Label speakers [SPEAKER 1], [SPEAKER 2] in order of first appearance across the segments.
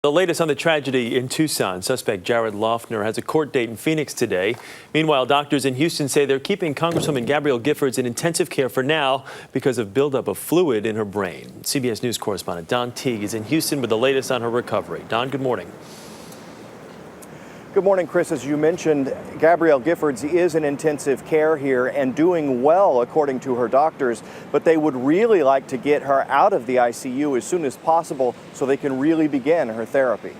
[SPEAKER 1] The latest on the tragedy in Tucson. Suspect Jared Loeffner has a court date in Phoenix today. Meanwhile, doctors in Houston say they're keeping Congresswoman Gabrielle Giffords in intensive care for now because of buildup of fluid in her brain. CBS News correspondent Don Teague is in Houston with the latest on her recovery. Don, good morning.
[SPEAKER 2] Good morning, Chris. As you mentioned, Gabrielle Giffords is in intensive care here and doing well, according to her doctors. But they would really like to get her out of the ICU as soon as possible so they can really begin her therapy.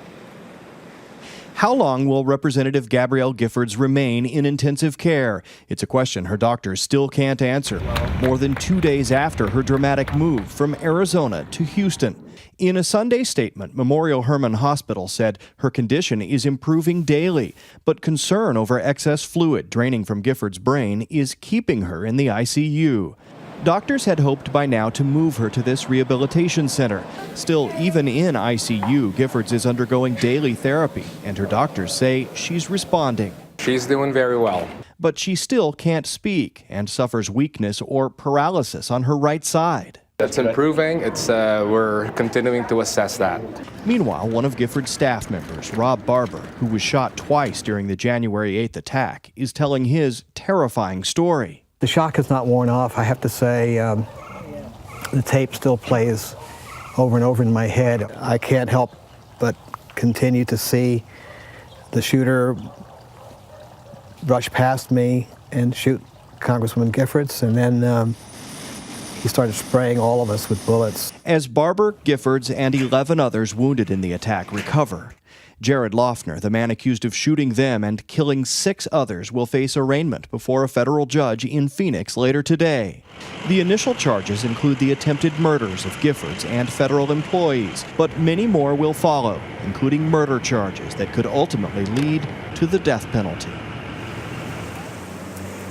[SPEAKER 3] How long will Representative Gabrielle Giffords remain in intensive care? It's a question her doctors still can't answer, more than 2 days after her dramatic move from Arizona to Houston. In a Sunday statement, Memorial Hermann Hospital said her condition is improving daily, but concern over excess fluid draining from Giffords' brain is keeping her in the ICU. Doctors had hoped by now to move her to this rehabilitation center. Still, even in ICU, Giffords is undergoing daily therapy, and her doctors say she's responding.
[SPEAKER 4] She's doing very well.
[SPEAKER 3] But she still can't speak and suffers weakness or paralysis on her right side.
[SPEAKER 4] It's improving. We're continuing to assess that.
[SPEAKER 3] Meanwhile, one of Giffords' staff members, Rob Barber, who was shot twice during the January 8th attack, is telling his terrifying story.
[SPEAKER 5] The shock has not worn off. I have to say, the tape still plays over and over in my head. I can't help but continue to see the shooter rush past me and shoot Congresswoman Giffords, and then he started spraying all of us with bullets.
[SPEAKER 3] As Barber, Giffords, and 11 others wounded in the attack recover, Jared Loeffner, the man accused of shooting them and killing 6 others, will face arraignment before a federal judge in Phoenix later today. The initial charges include the attempted murders of Giffords and federal employees, but many more will follow, including murder charges that could ultimately lead to the death penalty.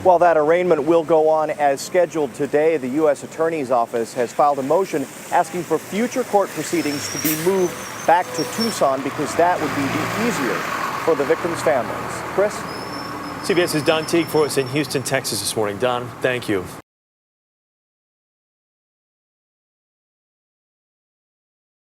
[SPEAKER 2] While that arraignment will go on as scheduled today, the U.S. Attorney's Office has filed a motion asking for future court proceedings to be moved back to Tucson because that would be easier for the victims' families. Chris?
[SPEAKER 1] CBS's Don Teague for us in Houston, Texas this morning. Don, thank you.